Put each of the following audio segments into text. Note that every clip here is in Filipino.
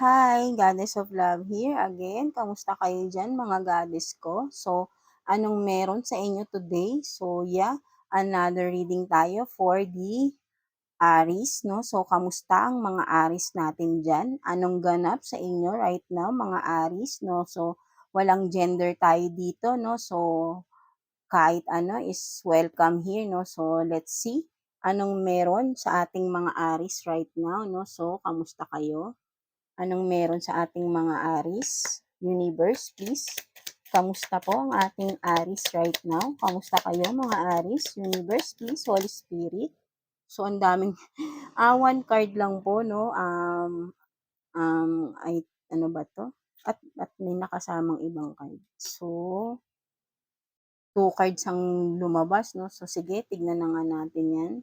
Hi, Goddess of Love here again. Kamusta kayo dyan mga goddess ko? So, anong meron sa inyo today? So, yeah, another reading tayo for the Aries, no? So, kamusta ang mga Aries natin dyan? Anong ganap sa inyo right now, mga Aries, no? So, walang gender tayo dito, no? So, kahit ano is welcome here, no? So, let's see anong meron sa ating mga Aries right now, no? So, kamusta kayo? Anong meron sa ating mga Aries? Universe, please. Kamusta po ang ating Aries right now? Kamusta kayo mga Aries? Universe, please. Holy Spirit. So, ang daming, one card lang po, no? Ay, ano ba to? At may nakasamang ibang card. So, two cards ang lumabas, no? So, sige, tignan na nga natin yan.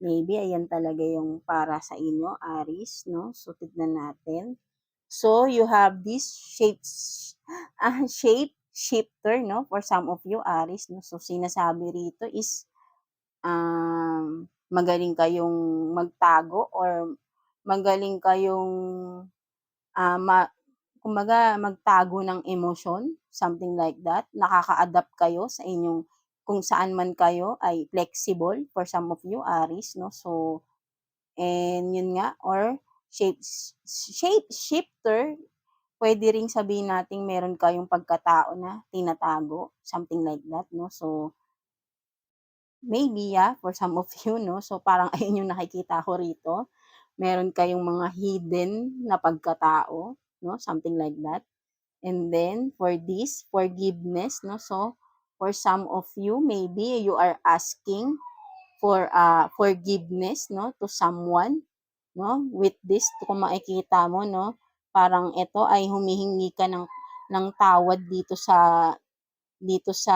Maybe, ayan talaga yung para sa inyo, Aries, no? So, tignan natin. So, you have this shape shifter, no? For some of you, Aries, no? So, sinasabi rito is, magaling kayong magtago or magaling kayong, ah, ma kumbaga magtago ng emosyon, something like that. Nakaka-adapt kayo sa inyong kung saan man kayo ay flexible for some of you, Aries, no? So, and yun nga, or shape shape shifter, pwede ring sabihin nating meron kayong pagkatao na tinatago, something like that, no? So, maybe, yeah, for some of you, no? So, parang ayun yung nakikita ko rito. Meron kayong mga hidden na pagkatao, no? Something like that. And then, for this, forgiveness, no? So, for some of you, maybe you are asking for forgiveness, no? To someone, no? With this, kung makikita mo, no? Parang ito ay humihingi ka ng tawad dito sa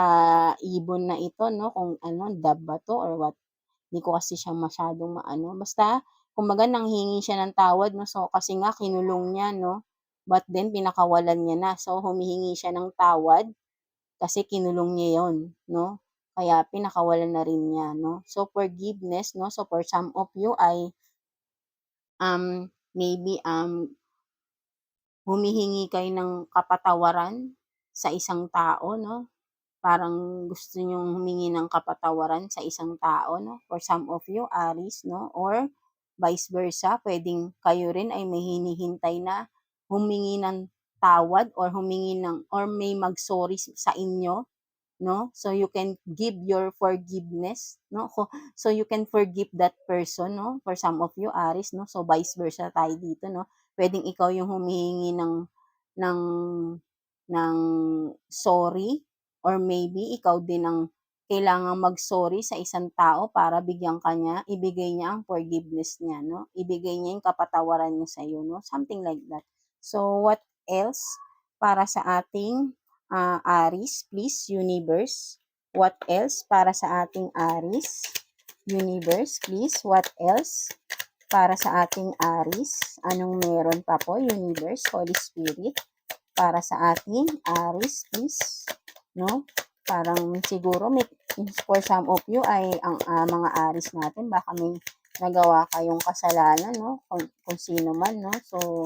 ibon na ito, no? Kung ano, dove ba to or what? Hindi ko kasi siya masyadong maano. Basta, kumbaga nanghingi siya ng tawad, no? So, kasi nga kinulong niya, no? But then, pinakawalan niya na. So, humihingi siya ng tawad kasi kinulong niya yon, no? Kaya pinakawalan na rin niya, no? So, forgiveness, no? So, for some of you ay maybe humihingi kayo ng kapatawaran sa isang tao, no? Parang gusto niyong humingi ng kapatawaran sa isang tao, no? For some of you, Aries, no? Or vice versa, pwedeng kayo rin ay may hinihintay na humingi ng tawad or humingi ng or may mag-sorry sa inyo, no? So you can give your forgiveness, no? So you can forgive that person, no? For some of you, Aries, no? So vice versa tayo dito, no? Pwedeng ikaw yung humihingi ng ng sorry or maybe ikaw din ang kailangang mag-sorry sa isang tao para bigyan ka niya, ibigay niya ang forgiveness niya, no? Ibigay niya yung kapatawaran niya sa iyo, no? Something like that. So what else para sa ating Aries, please, Universe? What else para sa ating Aries? Universe, please, what else para sa ating Aries? Anong meron pa po, Universe, Holy Spirit? Para sa ating Aries, please, no? Parang siguro may, for some of you ay ang mga Aries natin, baka may nagawa kayong kasalanan, no? Kung sino man, no? So,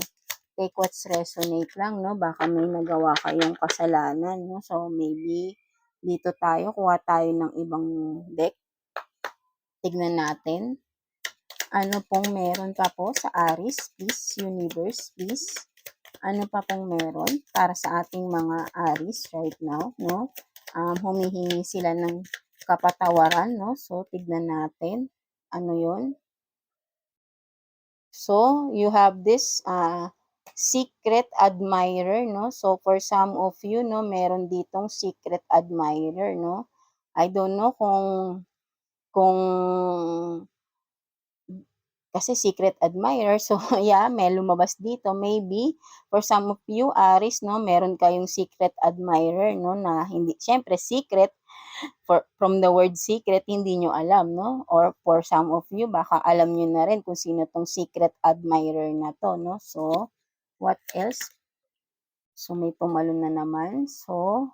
take what's resonate lang, no? Baka may nagawa kayong kasalanan, no? So, maybe dito tayo, kuha tayo ng ibang deck. Tignan natin. Ano pong meron pa po sa Aries, please, Universe, please. Ano pa pong meron para sa ating mga Aries right now, no? Humihingi sila ng kapatawaran, no? So, tignan natin. Ano yon? So, you have this secret admirer, no? So, for some of you, no, meron ditong secret admirer, no? I don't know kung kasi secret admirer. So, yeah, may lumabas dito. Maybe, for some of you, Aries, no, meron kayong secret admirer, no, na hindi, syempre, secret, from the word secret, hindi nyo alam, no? Or for some of you, baka alam nyo na rin kung sino tong secret admirer na to, no? So, what else? So, may tumalon na naman. So,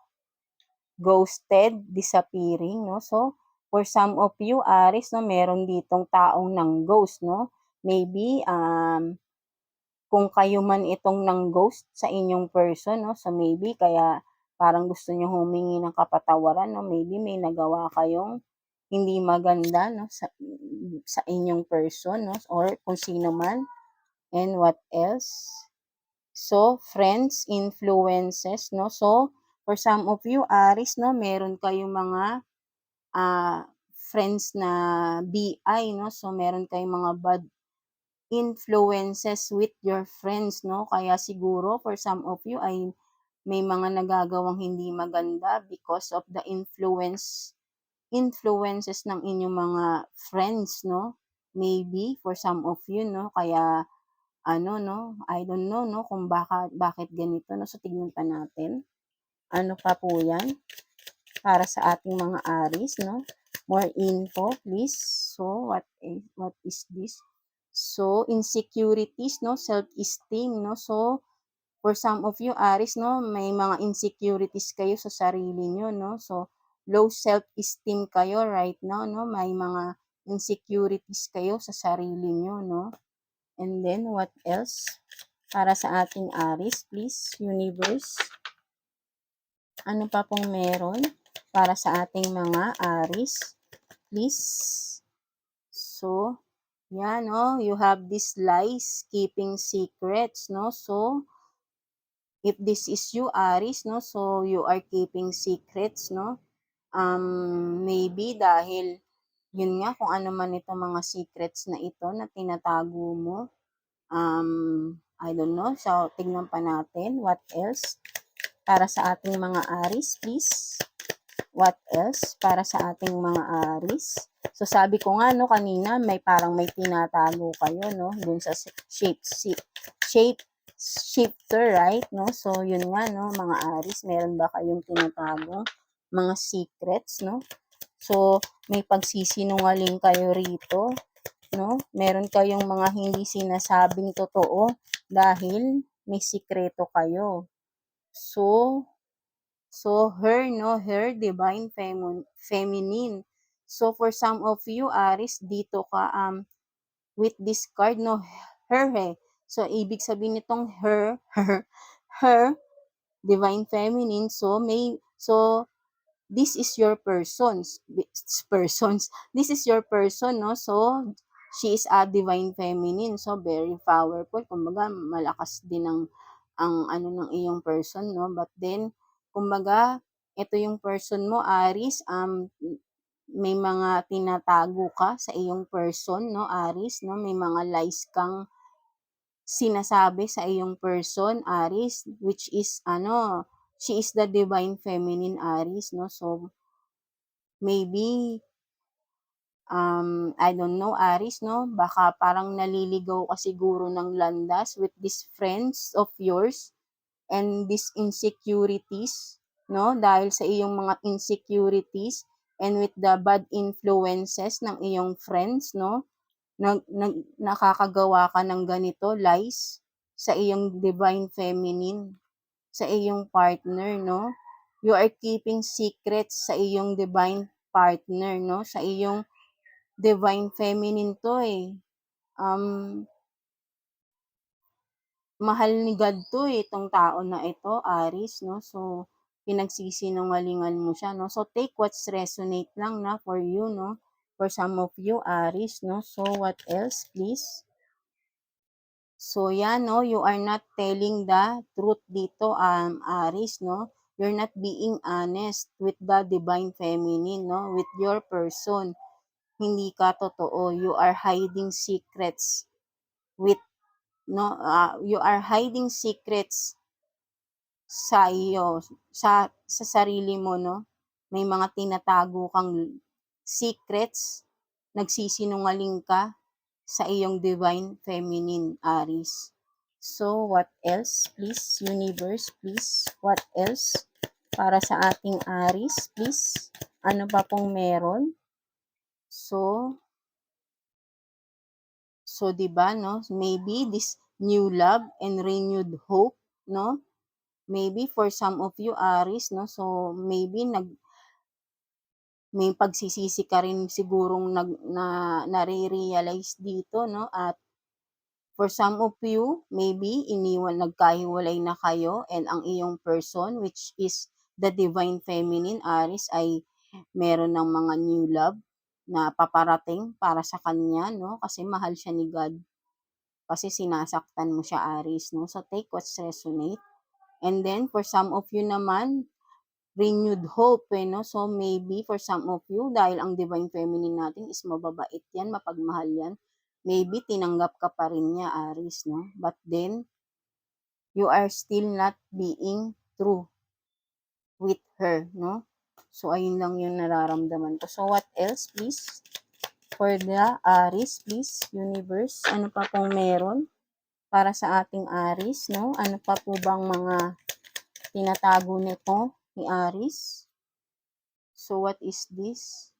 ghosted, disappearing, no? So, for some of you, Aries, no, meron ditong taong ng ghost, no? Maybe, kung kayo man itong nang-ghost sa inyong person 'no, so maybe kaya parang gusto niyo humingi ng kapatawaran 'no, maybe may nagawa kayong hindi maganda 'no, sa inyong person 'no, or kung sino man. And what else? So, friends, influences 'no, so for some of you, Aries 'no, meron kayong mga, friends na BI 'no, so meron kayong mga bad influences with your friends 'no, kaya siguro for some of you ay may mga nagagawang hindi maganda because of the influences ng inyong mga friends 'no, maybe for some of you 'no, kaya ano 'no, I don't know 'no, kung bakit ganito 'no, so tignan pa natin. Ano pa po 'yan para sa ating mga Aries 'no, more info please. So what is this? So insecurities 'no, self-esteem 'no, so for some of you Aries 'no, may mga insecurities kayo sa sarili niyo 'no, so low self-esteem kayo right now 'no, may mga insecurities kayo sa sarili niyo 'no. And then what else? Para sa ating Aries please, universe. Ano pa pong meron para sa ating mga Aries please? So, yan 'no, you have these lies, keeping secrets 'no, so if this is you Aries 'no, so you are keeping secrets 'no, maybe dahil yun nga kung ano man itong mga secrets na ito na tinatago mo, I don't know, so tignan pa natin what else para sa ating mga Aries please. What else para sa ating mga Aries? So sabi ko nga 'no kanina parang may tinatago kayo 'no dun sa shape shifter, right 'no? So yun nga 'no mga Aries, meron ba kayong tinatagong mga secrets 'no? So may pagsisinungaling kayo rito 'no? Meron kayong mga hindi sinasabing totoo dahil may sikreto kayo. So her 'no, her divine feminine. So for some of you Aries, dito ka with this card 'no, her, so ibig sabihin nitong her divine feminine, so this is your persons, this is your person 'no, so she is a divine feminine, so very powerful, kumbaga malakas din ang ano ng iyong person 'no, but then kumbaga ito yung person mo Aries, may mga tinatago ka sa iyong person 'no Aries 'no, may mga lies kang sinasabi sa iyong person Aries, which is ano, she is the divine feminine Aries 'no, so maybe, I don't know Aries 'no, baka parang naliligaw ka siguro ng landas with these friends of yours and these insecurities 'no, dahil sa iyong mga insecurities and with the bad influences ng iyong friends 'no, nakakagawa ka ng ganito lies sa iyong divine feminine, sa iyong partner 'no. You are keeping secrets sa iyong divine partner 'no, sa iyong divine feminine 'to, um, mahal ni God 'to, itong tao na ito, Aries 'no, so pinagsisinungalingan mo siya 'no. So take what's resonate lang na for you 'no, for some of you Aries 'no. So what else please? So yan 'no, you are not telling the truth dito, Aries 'no. You're not being honest with the divine feminine 'no, with your person. Hindi ka totoo, you are hiding secrets with no, you are hiding secrets sa iyo, sa sarili mo 'no. May mga tinatago kang secrets, nagsisinungaling ka sa iyong divine feminine, Aries. So, what else please, universe please, what else para sa ating Aries please? Ano pa pong meron? So 'di ba 'no, maybe this new love and renewed hope 'no, maybe for some of you Aries 'no, so maybe may pagsisisi ka rin sigurong nare-realize dito 'no, at For some of you, maybe nagkahiwalay na kayo and ang iyong person, which is the Divine Feminine, Aries, ay meron ng mga new love na paparating para sa kanya, no? Kasi mahal siya ni God. Kasi sinasaktan mo siya, Aries, no? So, take what's resonate. And then, for some of you naman, renewed hope, no? So, maybe for some of you, dahil ang Divine Feminine natin is mababait yan, mapagmahal yan, maybe tinanggap ka pa rin niya, Aries, no? But then, you are still not being true with her, no? So, ayun lang yung nararamdaman ko. So, what else, please? For the Aries, please, universe, ano pa pong meron para sa ating Aries, no? Ano pa po bang mga tinatago nito ni Aries? So, what is this?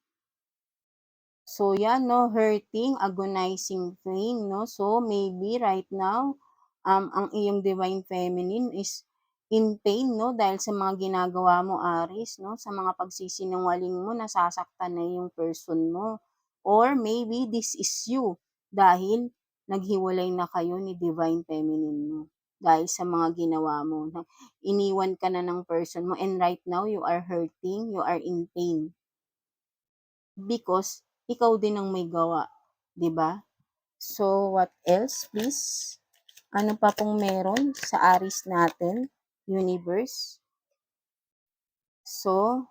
So, yan, no? Hurting, agonizing pain, no? So, maybe right now, ang iyong Divine Feminine is in pain, no? Dahil sa mga ginagawa mo, Aries, no? Sa mga pagsisinungaling mo, nasasaktan na yung person mo. Or maybe this is you dahil naghiwalay na kayo ni Divine Feminine mo. Dahil sa mga ginawa mo. Iniwan ka na ng person mo and right now you are hurting, you are in pain. Because ikaw din ang may gawa, 'di ba? So what else, please? Ano pa pong meron sa Aries natin, universe? So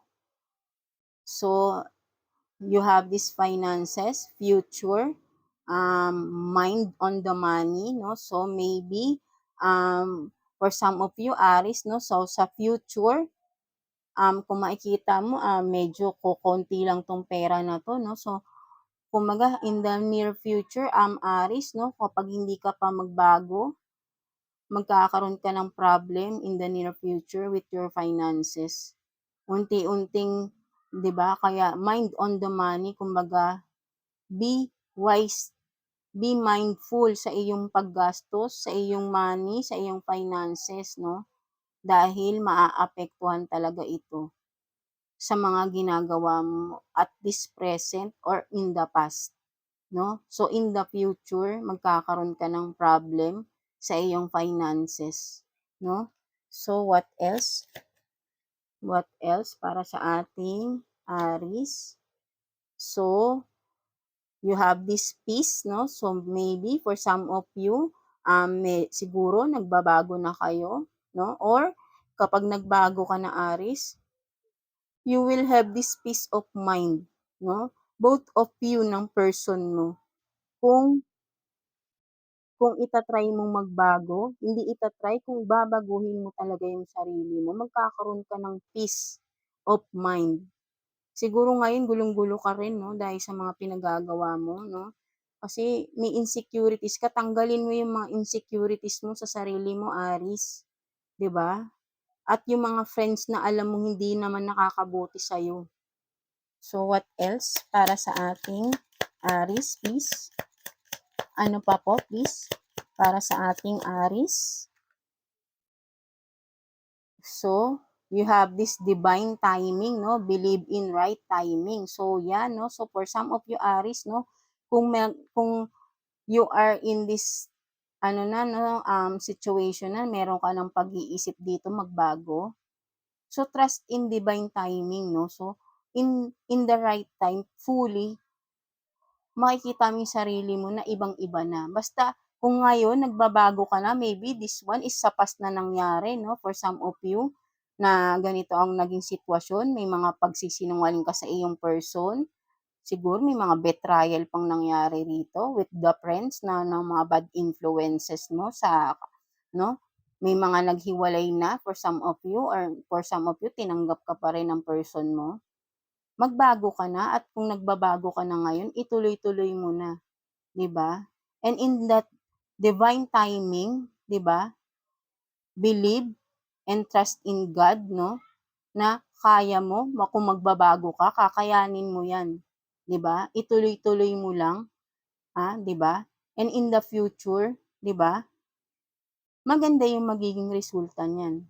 you have these finances, future, mind on the money, no? So maybe for some of you Aries, no? So sa future, kung makikita mo, medyo kokonti lang tong pera na to, no? So kumbaga in the near future, Aries, no? Kapag hindi ka pa magbago, magkakaroon ka ng problem in the near future with your finances. Unti-unting, 'di ba? Kaya mind on the money, kumbaga be wise, be mindful sa iyong paggastos, sa iyong money, sa iyong finances, no? Dahil maaapektuhan talaga ito sa mga ginagawa mo at this present or in the past, no? So in the future, magkakaroon ka ng problem sa iyong finances, no? So what else? What else para sa ating Aries? So you have this peace, no? So maybe for some of you, siguro nagbabago na kayo, no? Or kapag nagbago ka na, Aries, you will have this peace of mind, no? Both of you ng person mo. Kung ita-try mong magbago, hindi ita-try, kung babaguhin mo talaga yung sarili mo, magkakaroon ka ng peace of mind. Siguro ngayon gulong-gulo ka rin, no, dahil sa mga pinagagawa mo, no? Kasi may insecurities ka, tanggalin mo yung mga insecurities mo sa sarili mo, Aries, 'di ba? At yung mga friends na alam mong hindi naman nakakabuti sa'yo. So what else para sa ating Aries, please? Ano pa po, please, para sa ating Aries? So, you have this divine timing, no? Believe in right timing. So, yan, no? So, for some of you Aries, no? Kung you are in this, situation na meron ka ng pag-iisip dito magbago. So, trust in divine timing, no? So, in the right time, fully, makikita mo yung sarili mo na ibang-iba na. Basta kung ngayon nagbabago ka na, maybe this one is sa past na nangyari, no? For some of you na ganito ang naging sitwasyon, may mga pagsisinungaling ka sa iyong person. Siguro may mga betrayal pang nangyari rito with the friends na ng mga bad influences mo sa, no? May mga naghiwalay na for some of you or for some of you tinanggap ka pa rin ng person mo. Magbago ka na at kung nagbabago ka na ngayon, ituloy-tuloy mo na, 'di ba? And in that divine timing, 'di ba? Believe and trust in God, no? Na kaya mo, kung magbabago ka, kakayanin mo 'yan, 'di ba? Ituloy-tuloy mo lang, 'di ba? And in the future, 'di ba? Maganda yung magiging resulta niyan.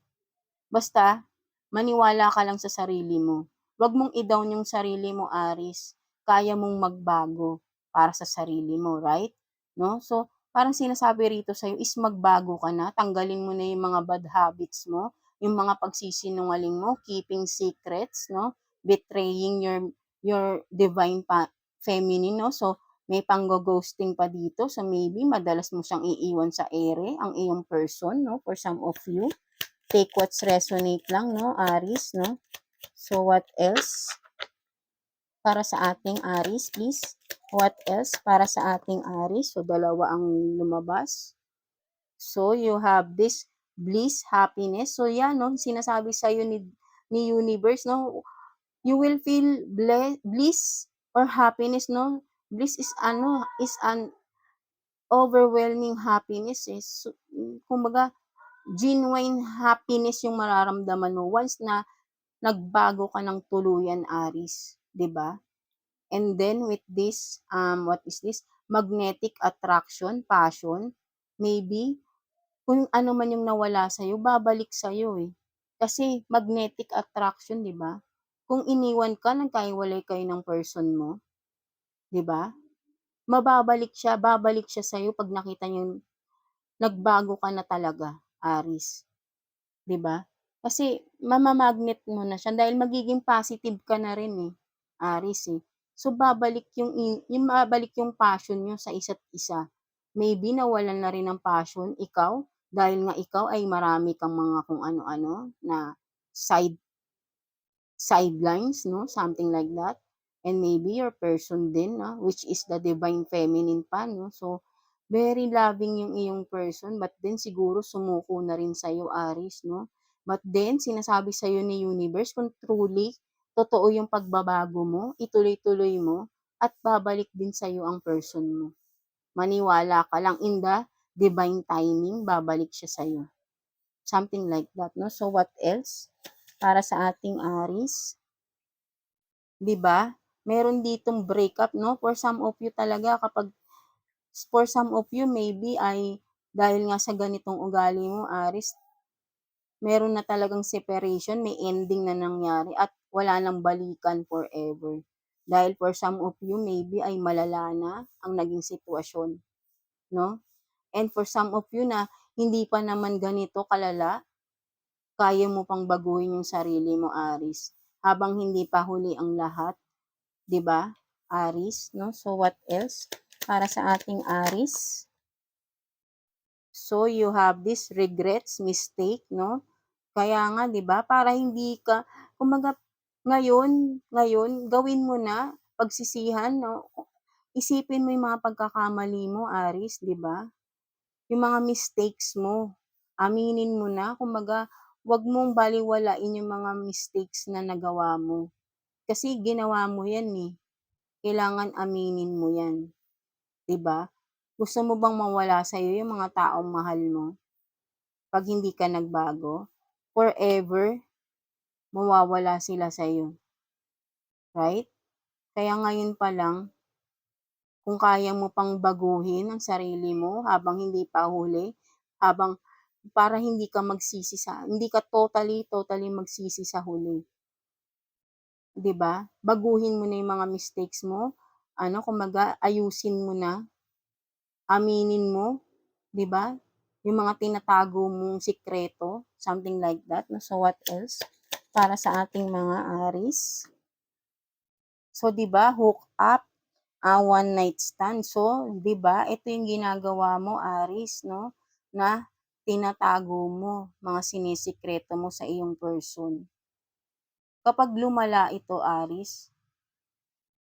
Basta maniwala ka lang sa sarili mo. Huwag mong i-down yung sarili mo, Aries. Kaya mong magbago para sa sarili mo, right? No? So, parang sinasabi rito sa'yo is magbago ka na, tanggalin mo na yung mga bad habits mo, yung mga pagsisinungaling mo, keeping secrets, no? Betraying your divine feminine, no? So, may panggo-ghosting pa dito. So, maybe madalas mo siyang iiwan sa ere, ang iyong person, no? For some of you. Take what's resonate lang, no? Aries, no? So, what else? Para sa ating Aries, please. What else para sa ating Aries? So, dalawa ang lumabas. So, you have this bliss, happiness. So, yan, no? Sinasabi sa'yo ni universe, no? You will feel bliss or happiness, no? Bliss is an overwhelming happiness. So, kumbaga, genuine happiness yung mararamdaman mo once na nagbago ka ng tuluyan, Aries. 'Di ba? And then with this, what is this? Magnetic attraction, passion, maybe, kung ano man yung nawala sa'yo, babalik sa'yo eh. Kasi magnetic attraction, di ba? Kung iniwan ka, nagkahiwalay kayo ng person mo, di ba? Babalik siya sa'yo pag nakita niyo nagbago ka na talaga, Aries. 'Di ba? Kasi mama-magnet mo na siya dahil magiging positive ka na rin eh, Aries eh. So babalik babalik yung passion niyo sa isa't isa. Maybe nawalan na rin ng passion ikaw dahil nga ikaw ay marami kang mga kung ano-ano na side sidelines, no? Something like that. And maybe your person din, no? Which is the divine feminine pa, no? So, very loving yung iyong person, but then siguro sumuko na rin sa'yo, Aries, no? But then, sinasabi sa'yo ni universe, kung truly, totoo yung pagbabago mo, ituloy-tuloy mo, at babalik din sa'yo ang person mo. Maniwala ka lang in the divine timing, babalik siya sa'yo. Something like that, no? So, what else? Para sa ating Aries, 'di ba? Meron ditong breakup, no? For some of you talaga for some of you maybe ay dahil nga sa ganitong ugali mo, Aries, meron na talagang separation, may ending na nangyari at wala nang balikan forever. Dahil for some of you maybe ay malala na ang naging sitwasyon, no? And for some of you na hindi pa naman ganito kalala, kaya mo pang baguhin yung sarili mo, Aries. Habang hindi pa huli ang lahat, 'di ba? Aries, no? So what else para sa ating Aries? So you have this regrets, mistake, no? Kaya nga 'di ba, para hindi ka kumbaga ngayon gawin mo na pagsisihan, no? Isipin mo yung mga pagkakamali mo, Aries, 'di ba? Yung mga mistakes mo, aminin mo na. Kumbaga, 'wag mong balewalain yung mga mistakes na nagawa mo. Kasi ginawa mo 'yan eh. Kailangan aminin mo 'yan, 'di ba? Gusto mo bang mawala sa'yo yung mga taong mahal mo 'pag hindi ka nagbago? Forever, mawawala sila sa'yo, right? Kaya ngayon pa lang, kung kaya mo pang baguhin ang sarili mo habang hindi pa huli, habang para hindi ka totally magsisi sa huli, 'di ba? Baguhin mo na yung mga mistakes mo, kumbaga ayusin mo na, aminin mo, 'di ba? Yung mga tinatago mong sikreto, something like that. No? So what else para sa ating mga Aries? So 'di ba, hook up, one night stand. So 'di ba, ito yung ginagawa mo, Aries, no? Na tinatago mo, mga sinisikreto mo sa iyong person. Kapag lumala ito, Aries,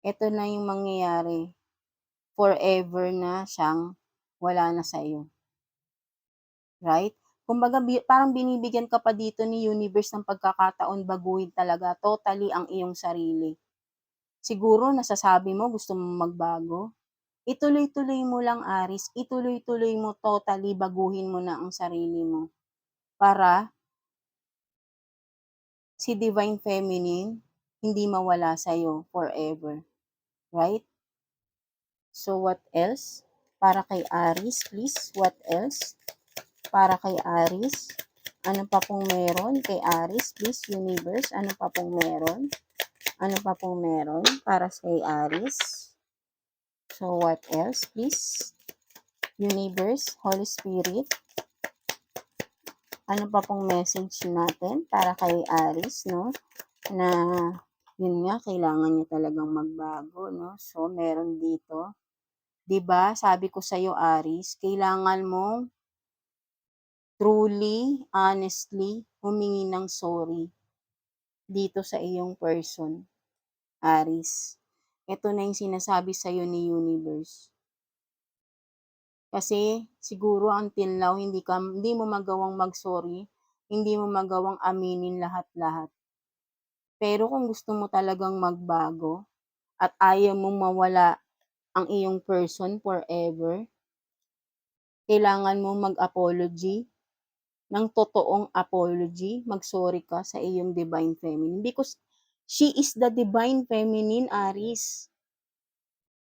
ito na yung mangyayari. Forever na siyang wala na sa iyo. Right? Kumbaga parang binibigyan ka pa dito ni universe ng pagkakataon baguhin talaga totally ang iyong sarili. Siguro nasasabi mo gusto mong magbago. Ituloy-tuloy mo lang, Aries. Ituloy-tuloy mo totally baguhin mo na ang sarili mo. Para si Divine Feminine hindi mawala sa'yo forever. Right? So what else? Para kay Aries, please. What else? Para kay Aries. Ano pa pong meron kay Aries, please, universe? Ano pa pong meron? Ano pa pong meron para kay Aries? So what else, please? Universe, Holy Spirit, ano pa pong message natin para kay Aries, no? Na, yun nga, kailangan niya talagang magbago, no? So, meron dito. 'Di ba, sabi ko sa'yo, Aries, kailangan mong truly, honestly, humingi ng sorry dito sa iyong person, Aries. Ito na yung sinasabi sa'yo ni Universe. Kasi siguro until now hindi mo magawang mag-sorry, hindi mo magawang aminin lahat-lahat. Pero kung gusto mo talagang magbago at ayaw mong mawala ang iyong person forever, kailangan mong mag-apology ng totoong apology, mag-sorry ka sa iyong divine feminine because she is the divine feminine, Aries.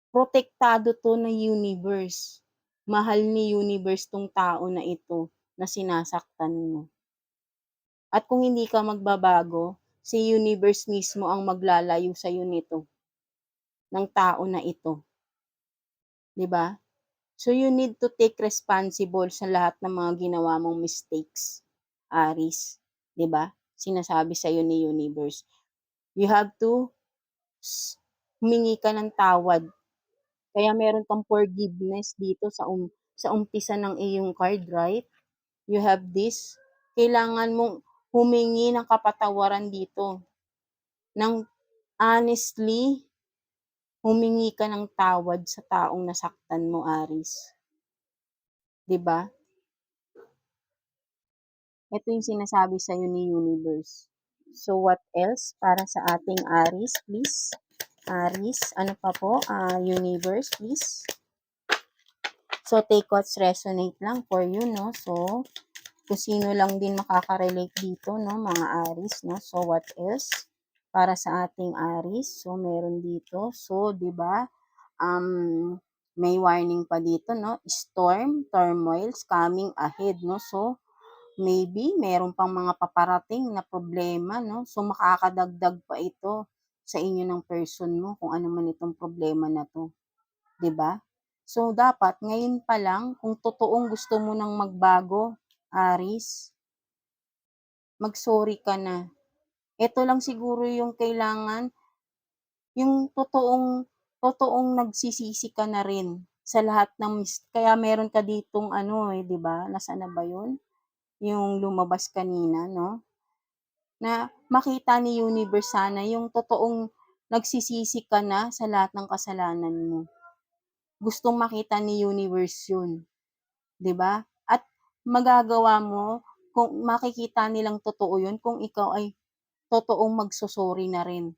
Protektado 'to ng universe. Mahal ni universe 'tong tao na ito na sinasaktan mo. At kung hindi ka magbabago, si universe mismo ang maglalayo sa'yo nito, ng tao na ito, 'di ba? So you need to take responsible sa lahat ng mga ginawa mong mistakes, Aries, 'di ba? Sinasabi sa'yo ni universe. You have to humingi ka ng tawad. Kaya meron kang forgiveness dito sa umpisa ng iyong card, right? You have this. Kailangan mong humingi ng kapatawaran dito. Ng honestly, humingi ka ng tawad sa taong nasaktan mo, Aries. 'Di ba? Ito yung sinasabi sa'yo ni Universe. So what else para sa ating Aries, please? Aries, ano pa po? Universe, please. So take what's resonate lang for you, no? So kung sino lang din makaka-relate dito, no, mga Aries, no? So what else para sa ating Aries? So meron dito. So 'di ba? May warning pa dito, no? Storm, turmoils coming ahead, no? So maybe meron pang mga paparating na problema, no? So makakadagdag pa ito sa inyo ng person mo kung ano man itong problema na 'to, 'di ba? So dapat ngayon pa lang kung totoong gusto mo ng magbago, Aries, mag-sorry ka na. Ito lang siguro yung kailangan, yung totoong nagsisisi ka na rin sa lahat ng kaya meron ka ditong ano, 'di ba? Nasaan na ba 'yun? Yung lumabas kanina, 'no? Na makita ni universe sana yung totoong nagsisisi ka na sa lahat ng kasalanan mo. Gustong makita ni universe 'yun, 'di ba? At magagawa mo kung makikita nilang totoo 'yun kung ikaw ay totoong magso-sorry na rin.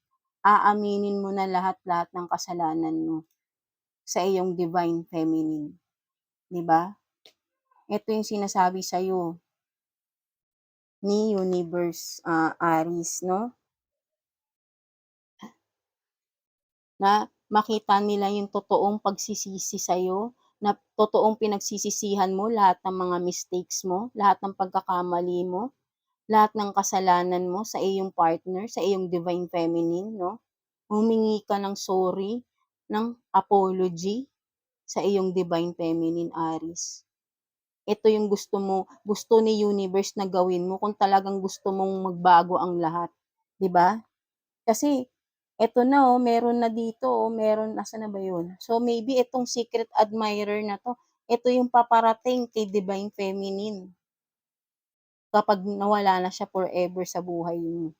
Aaminin mo na lahat-lahat ng kasalanan mo sa iyong divine feminine, 'di ba? Ito yung sinasabi sa'yo ni universe, Aries, 'no? Na makita nila yung totoong pagsisisi sa'yo, na totoong pinagsisisihan mo lahat ng mga mistakes mo, lahat ng pagkakamali mo, lahat ng kasalanan mo sa iyong partner, sa iyong divine feminine, 'no? Humingi ka ng sorry, ng apology sa iyong divine feminine, Aries. Ito yung gusto ni universe na gawin mo kung talagang gusto mong magbago ang lahat, 'di ba? Kasi eto na, meron na dito, meron nasaan na ba 'yun? So maybe itong secret admirer na 'to, ito yung paparating kay divine feminine kapag nawala na siya forever sa buhay mo.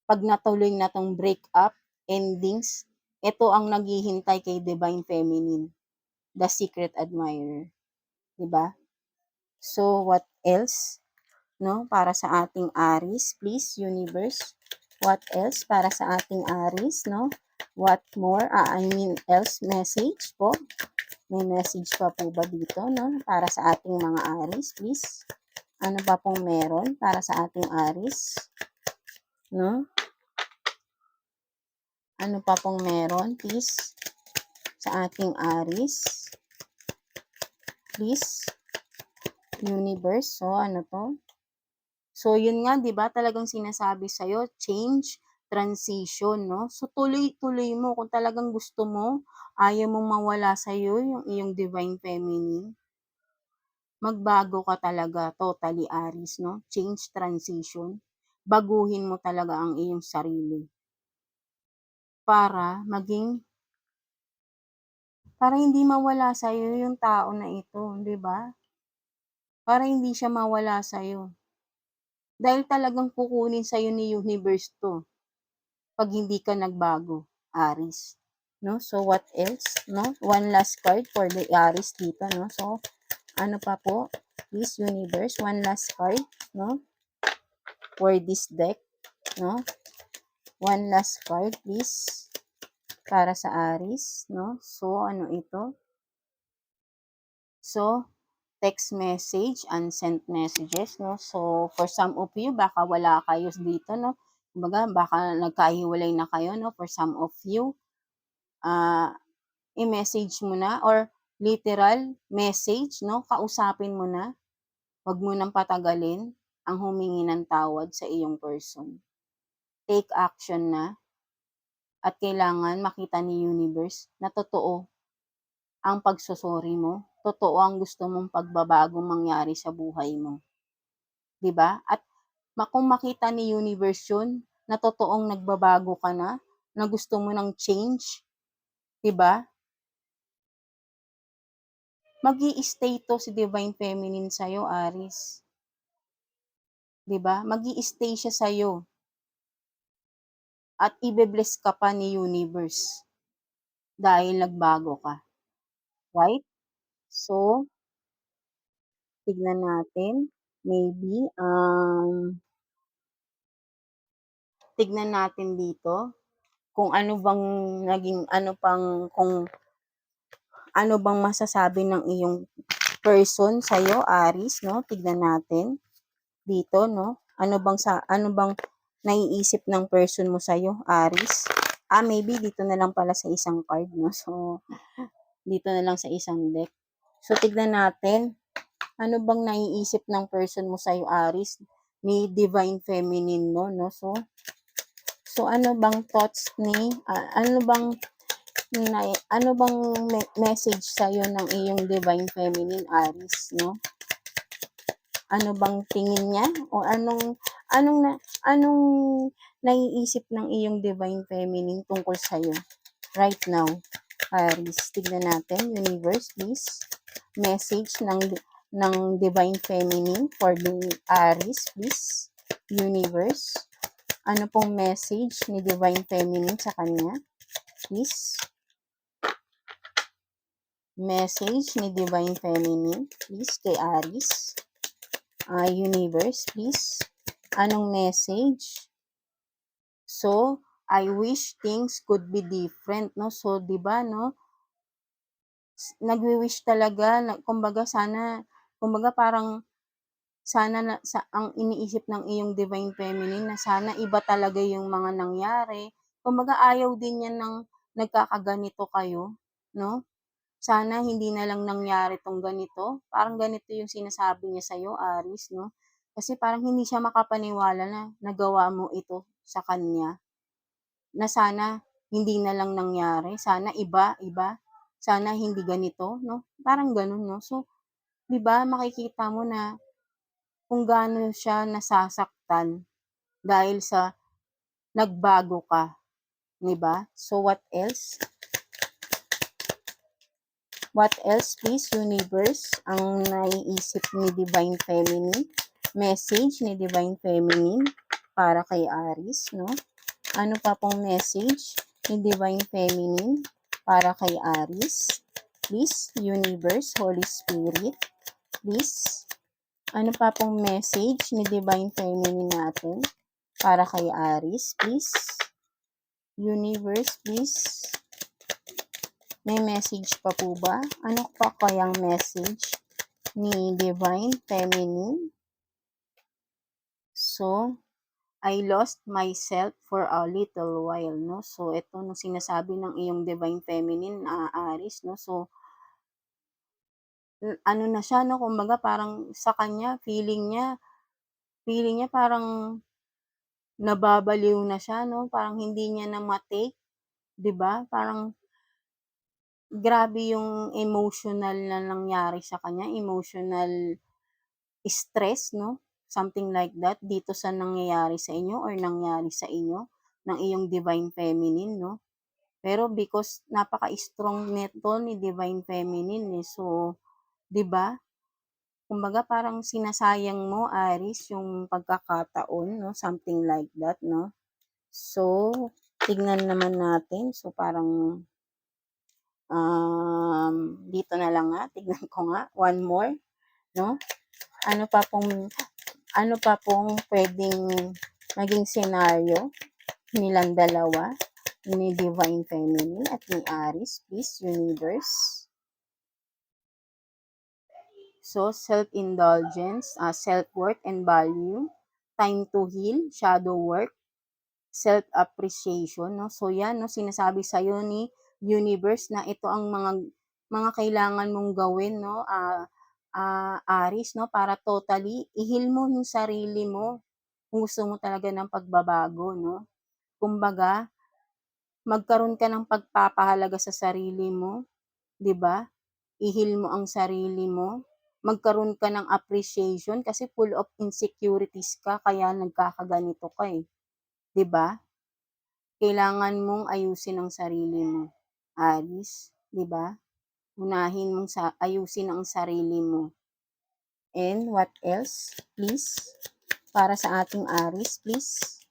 'Pag natuloy na 'tong breakup, endings, ito ang naghihintay kay divine feminine, the secret admirer, 'di ba? So what else, 'no, para sa ating Aries, please universe. What else para sa ating Aries, 'no? What more, else message po? May message pa po ba dito, 'no, para sa ating mga Aries, please? Ano pa pong meron para sa ating Aries, 'no? Ano pa pong meron, please, sa ating Aries? Please, universe. So ano 'to? So yun nga, 'di ba, talagang sinasabi sa'yo, change, transition 'no. So, tuloy-tuloy mo kung talagang gusto mo, ayaw mong mawala sa'yo yung iyong divine feminine, magbago ka talaga totally, Aries 'no, change, transition. Baguhin mo talaga ang iyong sarili para maging para hindi mawala sa'yo yung tao na ito, 'di ba? Para hindi siya mawala sa'yo. Dahil talagang kukunin sa'yo ni universe 'to 'pag hindi ka nagbago, Aries, 'no. So, what else, 'no? One last card for the Aries dito, 'no. So, ano pa po, please universe, one last card, 'no, for this deck, 'no. One last card please, para sa Aries, 'no. So, ano ito? So, text message, unsent messages, 'no. So, for some of you baka wala kayo dito, 'no. Kumbaga baka nagkahiwalay na kayo, 'no. For some of you, ah, i-message mo na or literal message, 'no, kausapin mo na. 'Wag mo nang patagalin ang humingi ng tawad sa iyong person. Take action na at kailangan makita ni universe na totoo ang pagso-sorry mo, totoo ang gusto mong pagbabagong mangyari sa buhay mo, 'di ba? At kung makita ni universe 'yun, na totoong nagbabago ka na gusto mo ng change, 'di ba? Mag-i-stay 'to si Divine Feminine sa'yo, Aries, 'di ba? Mag-i-stay siya sa'yo at ibe-bless ka pa ni universe dahil nagbago ka, right? So, tignan natin, maybe, tignan natin dito kung ano bang naging ano pang kung ano bang masasabi ng iyong person sa'yo, Aries, 'no? Tignan natin dito, 'no? Ano bang naiisip ng person mo sa'yo, Aries? Maybe dito na lang pala sa isang card, 'no? So, dito na lang sa isang deck. So, tignan natin, ano bang naiisip ng person mo sa'yo, Aries, ni Divine Feminine mo, 'no? So ano bang thoughts ni ano bang message sa'yo ng iyong Divine Feminine, Aries, 'no? Ano bang tingin niya o anong na anong naiisip ng iyong Divine Feminine tungkol sa'yo right now, Aries? Tignan natin, universe please, message ng Divine Feminine for the Aries please, universe. Ano pong message ni Divine Feminine sa kanya? Please. Message ni Divine Feminine, please, kay Aries. Universe, please. Anong message? So, I wish things could be different, no? So, di ba, no? Nagwi-wish talaga, kumbaga parang sana ang iniisip ng iyong Divine Feminine na sana iba talaga yung mga nangyari. Kumbaga ayaw din niya ng nagkakaganito kayo, 'no? Sana hindi na lang nangyari 'tong ganito. Parang ganito yung sinasabi niya sa'yo, Aries, 'no? Kasi parang hindi siya makapaniwala na nagawa mo ito sa kanya, na sana hindi na lang nangyari, sana iba, sana hindi ganito, 'no? Parang gano'n, 'no? So, 'di ba makikita mo na kung gaano siya nasasaktan dahil sa nagbago ka, 'di ba? So, what else? What else please, universe, ang naiisip ni Divine Feminine? Message ni Divine Feminine para kay Aries, no? Ano pa pong message ni Divine Feminine para kay Aries? Please, universe, Holy Spirit, please. Ano pa pong message ni Divine Feminine natin para kay Aries, please? Universe, please. May message pa po ba? Ano pa kayang message ni Divine Feminine? So, I lost myself for a little while, no? So, ito no sinasabi ng iyong Divine Feminine, Aries, no? So, ano na siya, no? Kumbaga parang sa kanya, feeling niya parang nababaliw na siya, no? Parang hindi niya na ma-take, 'di ba? Parang grabe yung emotional na nangyari sa kanya, emotional stress, no? Something like that dito sa nangyayari sa inyo or nangyari sa inyo ng iyong divine feminine, no? Pero because napaka-strong nito ni divine feminine, eh. So, 'di ba? Kumbaga parang sinasayang mo, Aries, yung pagkakataon, no? Something like that, no? So, tignan naman natin. So, parang dito na lang nga, tignan ko nga, one more, no? Ano pa pong ano pa pong pwedeng maging senaryo nilang dalawa, ni Divine Feminine at ni Aries, please, Universe. So, self-indulgence, self-worth and value, time to heal, shadow work, self-appreciation, no? So, yan, no, sinasabi sa'yo ni Universe na ito ang mga kailangan mong gawin, no, Aries, no, para totally i-heal mo yung sarili mo kung gusto mo talaga ng pagbabago, no? Kumbaga, magkaroon ka ng pagpapahalaga sa sarili mo, 'di ba? I-heal mo ang sarili mo, magkaroon ka ng appreciation kasi full of insecurities ka kaya nagkakaganito ka, eh, 'di ba? Kailangan mong ayusin ang sarili mo, Aries, 'di ba? Unahin mong ayusin ang sarili mo. And what else, please? Para sa ating Aries, please.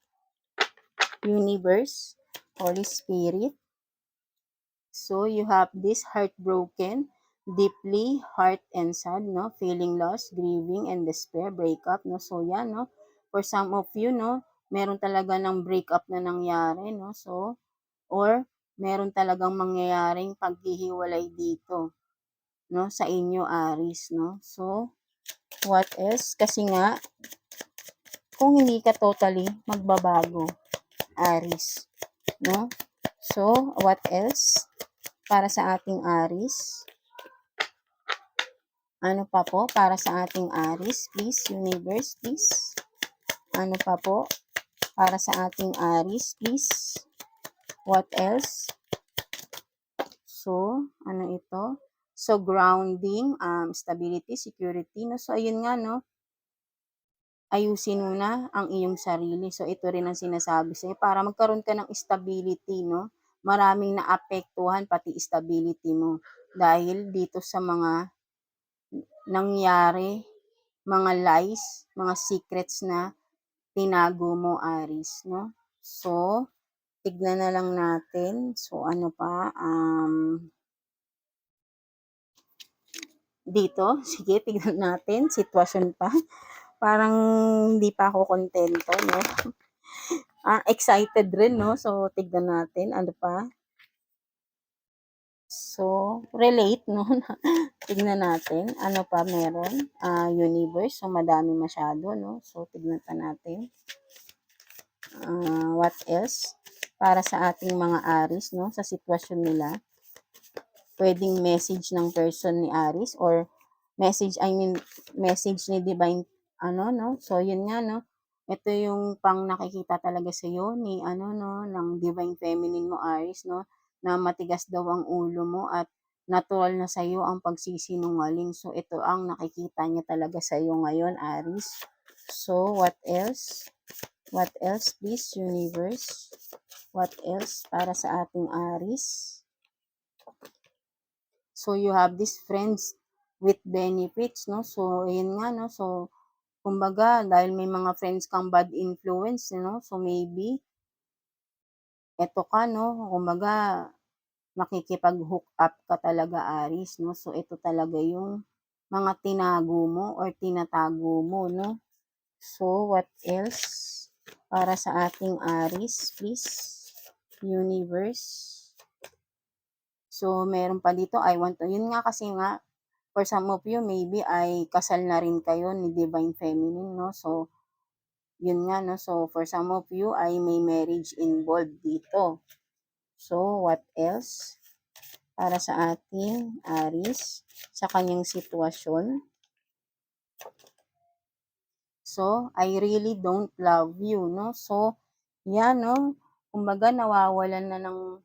Universe, Holy Spirit. So, you have this heartbroken, deeply hurt and sad, no? Feeling lost, grieving, and despair, breakup, no? So, yan, no? For some of you, no? Meron talaga ng breakup na nangyari, no? So, or meron talagang mangyayaring paghihiwalay dito, no? Sa inyo, Aries, no? So, what else? Kasi nga, kung hindi ka totally magbabago, Aries, no? So, what else? Para sa ating Aries. Ano pa po para sa ating Aries? Please, Universe, please. Ano pa po para sa ating Aries? Please. What else? So, ano ito? So, grounding, stability, security. No? So, ayun nga, no? Ayusin mo na ang iyong sarili. So, ito rin ang sinasabi sa'yo. Para magkaroon ka ng stability, no? Maraming naapektuhan pati stability mo. Dahil dito sa mga nangyari, mga lies, mga secrets na tinago mo, Aries, no? So, tignan na lang natin. So, ano pa? Dito, sige, tignan natin. Sitwasyon pa. Parang hindi pa ako kontento, no? Excited rin, no? So, tignan natin. Ano pa? So, relate, no? Tignan natin. Ano pa meron? Universe. So, madami masyado, no? So, tignan pa natin. What else? Para sa ating mga Aries, no? Sa sitwasyon nila. Pwedeng message ng person ni Aries or message ni Divine, ano, no? So, yun nga, no? Ito yung pang nakikita talaga sa'yo ni, ano, no? Ng Divine Feminine mo, Aries, no? Na matigas daw ang ulo mo at natural na sa'yo ang pagsisinungaling. So, ito ang nakikita niya talaga sa'yo ngayon, Aries. So, what else? What else, please, Universe? What else para sa ating Aries? So, you have these friends with benefits, no? So, ayun nga, no? So, kumbaga, dahil may mga friends kang bad influence, no? So, maybe, eto ka, no? Kumbaga, nakikipag-hook up ka talaga, Aries, no? So, ito talaga yung mga tinago mo or tinatago mo, no? So, what else para sa ating Aries, please? Universe. So, meron pa dito, I want to, yun nga kasi nga, for some of you, maybe ay kasal na rin kayo ni Divine Feminine, no? So, yun nga, no? So, for some of you ay may marriage involved dito. So, what else? Para sa ating Aries, sa kanyang sitwasyon. So, I really don't love you, no? So, yan, no? Kumbaga, nawawalan na ng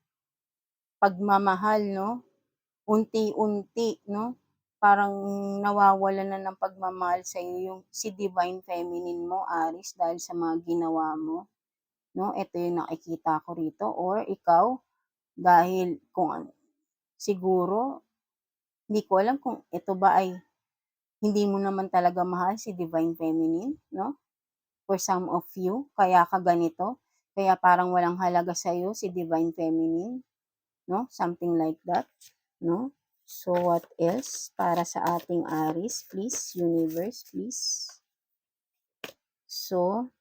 pagmamahal, no? Unti-unti, no? Parang nawawalan na ng pagmamahal sa'yo yung si Divine Feminine mo, Aries, dahil sa mga ginawa mo, no? Ito yung nakikita ko rito. Or ikaw, dahil kung siguro, hindi ko alam kung ito ba ay hindi mo naman talaga mahal si Divine Feminine, no? For some of you, kaya ka ganito, kaya parang walang halaga sa'yo si Divine Feminine, no? Something like that, no? So, what else para sa ating Aries? Please, universe, please. So,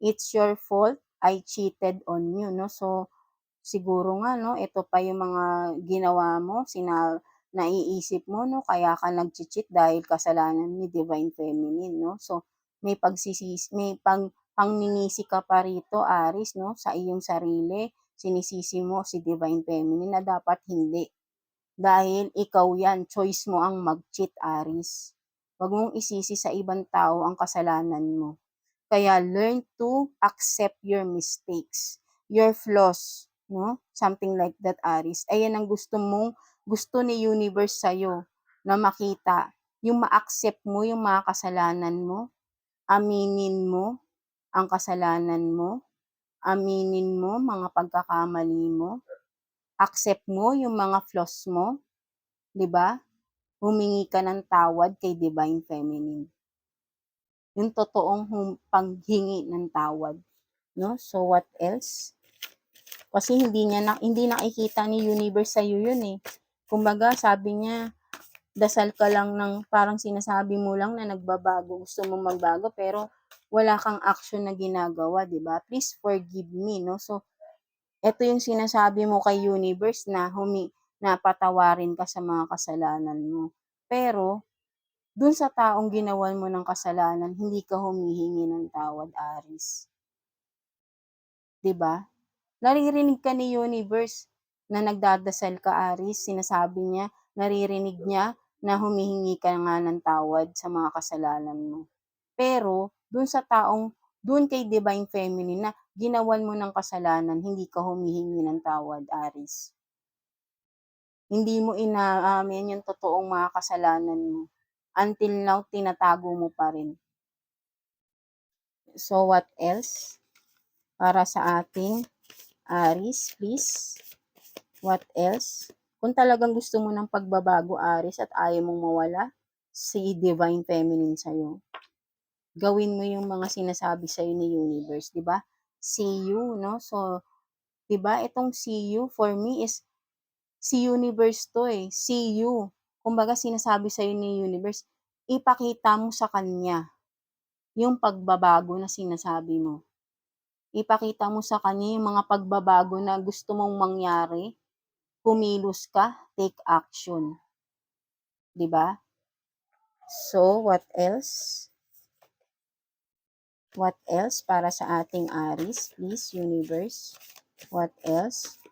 it's your fault I cheated on you, no? So, siguro nga, no, ito pa yung mga ginawa mo, naiisip mo, no, kaya ka nag-cheat dahil kasalanan ni Divine Feminine, no? So, may pangninisi ka pa rito, Aries, no, sa iyong sarili. Sinisisi mo si Divine Feminine na dapat hindi. Dahil ikaw yan, choice mo ang mag-cheat, Aries. Huwag mong isisi sa ibang tao ang kasalanan mo. Kaya learn to accept your mistakes, your flaws, no? Something like that, Aries. Ayan ang gusto ni universe sa'yo na makita. Yung ma-accept mo yung mga kasalanan mo, aminin mo ang kasalanan mo, aminin mo mga pagkakamali mo, accept mo yung mga flaws mo, 'di ba? Humingi ka ng tawad kay Divine Feminine. Yung totoong paghingi ng tawad, no? So what else? Kasi hindi nakikita ni universe sa iyo 'yun eh. Kumbaga sabi niya, dasal ka lang ng parang sinasabi mo lang na nagbabago, gusto mong magbago pero wala kang action na ginagawa, 'di ba? Please forgive me, no? So ito yung sinasabi mo kay universe na patawarin ka sa mga kasalanan mo. Pero dun sa taong ginawan mo ng kasalanan, hindi ka humihingi ng tawad, Aries. 'Di ba? Naririnig ka ni universe na nagdadasal ka, Aries. Sinasabi niya, naririnig niya na humihingi ka nga ng tawad sa mga kasalanan mo. Pero dun kay Divine Feminine na ginawan mo ng kasalanan, hindi ka humihingi ng tawad, Aries. Hindi mo inaamin yung totoong mga kasalanan mo. Until now, tinatago mo pa rin. So, what else? Para sa ating Aries, please. What else? Kung talagang gusto mo ng pagbabago, Aries, at ayaw mong mawala si Divine Feminine sa'yo, gawin mo yung mga sinasabi sa'yo ni universe, di ba? See you, no? So, di ba, itong see you, for me is, si universe to eh. See you. Kumbaga, sinasabi sa'yo ni universe, ipakita mo sa kanya yung pagbabago na sinasabi mo. Ipakita mo sa kanya yung mga pagbabago na gusto mong mangyari. Kumilos ka, take action. 'Di ba? So, what else? What else para sa ating Aries? Please, universe. What else?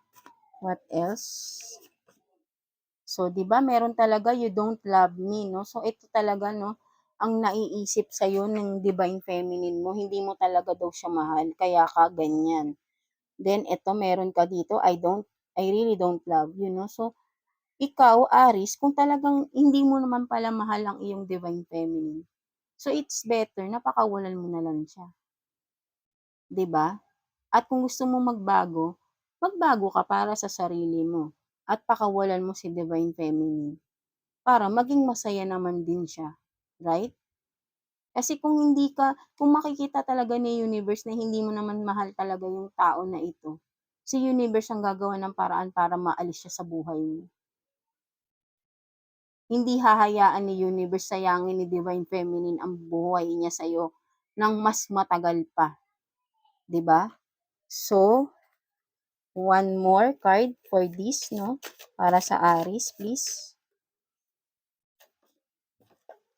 What else? So, 'di ba, meron talaga you don't love me, no? So, ito talaga, no, ang naiisip sa ng Divine Feminine mo, hindi mo talaga daw siya mahal, kaya ka ganyan. Then ito meron ka dito, I really don't love you, no? So, ikaw, Aries, kung talagang hindi mo naman pala mahal ang iyong Divine Feminine, so it's better na pakawalan mo na lang siya, 'di ba? At kung gusto mo magbago ka para sa sarili mo at pakawalan mo si Divine Feminine para maging masaya naman din siya, right? Kasi kung makikita talaga ni universe na hindi mo naman mahal talaga yung tao na ito, si universe ang gagawa ng paraan para maalis siya sa buhay mo. Hindi hahayaan ni universe sayangin ni Divine Feminine ang buhay niya sa'yo ng mas matagal pa, 'di ba? So, one more card for this, no? Para sa Aries, please.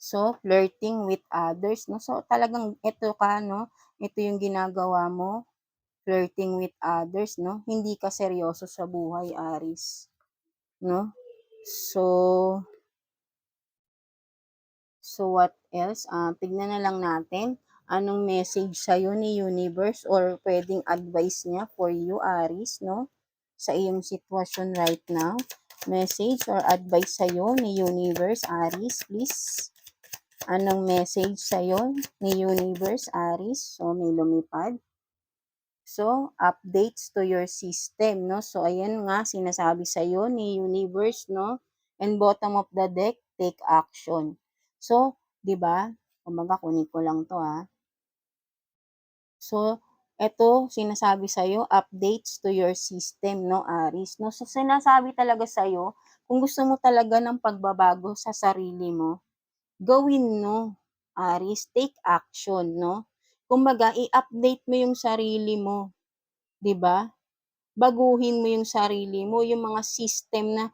So, flirting with others, no? So, talagang ito ka, no? Ito yung ginagawa mo, flirting with others, no? Hindi ka seryoso sa buhay, Aries, no? So, what else? Tignan na lang natin. Anong message sa'yo ni universe or pwedeng advice niya for you, Aries, no? Sa iyong sitwasyon right now. Message or advice sa'yo ni universe, Aries, please. Anong message sa'yo ni universe, Aries? So, may lumipad. So, updates to your system, no? So, ayan nga, sinasabi sa'yo ni universe, no? And bottom of the deck, take action. So, di ba? Kumbaga, kunin ko lang to, ha? So, eto sinasabi sa'yo, updates to your system, no, Aries, no? So, sinasabi talaga sa'yo, kung gusto mo talaga ng pagbabago sa sarili mo, gawin mo, Aries, take action, no? Kumbaga, i-update mo yung sarili mo, 'di ba? Baguhin mo yung sarili mo, yung mga system na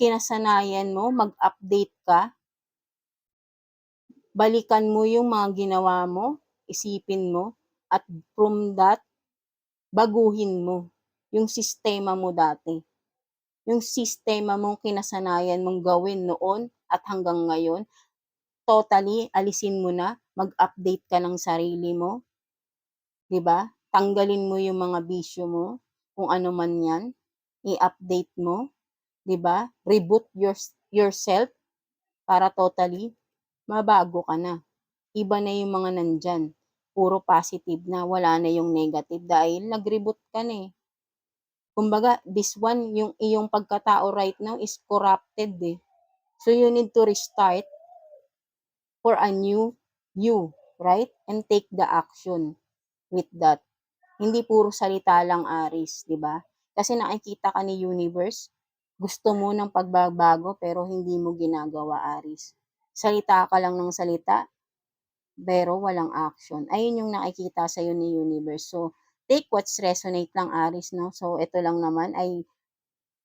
kinasanayan mo, mag-update ka. Balikan mo yung mga ginawa mo, isipin mo, at from that, baguhin mo yung sistema mo dati. Yung sistema mong kinasanayan mong gawin noon at hanggang ngayon, totally alisin mo na, mag-update ka ng sarili mo, 'di ba? Tanggalin mo yung mga bisyo mo, kung ano man 'yan, i-update mo, 'di ba? Reboot yourself para totally mabago ka na. Iba na yung mga nandyan. Puro positive na, wala na yung negative dahil nag-reboot ka na eh. Kumbaga, this one, yung iyong pagkatao right now is corrupted eh. So you need to restart for a new you, right? And take the action with that. Hindi puro salita lang, Aries, di ba? Kasi nakikita ka ni universe, gusto mo ng pagbabago pero hindi mo ginagawa, Aries. Salita ka lang ng salita, pero walang action. Ayun yung nakikita sa'yo ni universe. So, take what's resonate lang, Aries, no? So, ito lang naman ay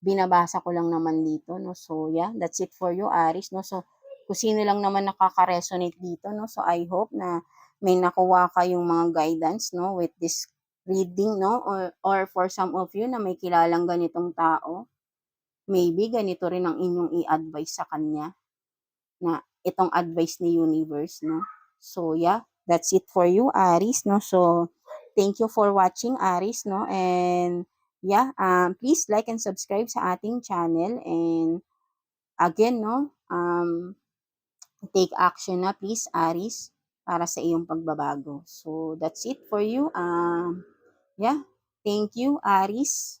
binabasa ko lang naman dito, no? So, yeah, that's it for you, Aries, no? So, kung sino lang naman nakaka-resonate dito, no? So, I hope na may nakuha kayong mga guidance, no? With this reading, no? Or for some of you na may kilalang ganitong tao, maybe ganito rin ang inyong i-advise sa kanya na itong advice ni universe, no? So, yeah, that's it for you, Aries, no? So, thank you for watching, Aries, no? And, yeah, please like and subscribe sa ating channel. And, again, no? Take action na, please, Aries, para sa iyong pagbabago. So, that's it for you. Yeah, thank you, Aries.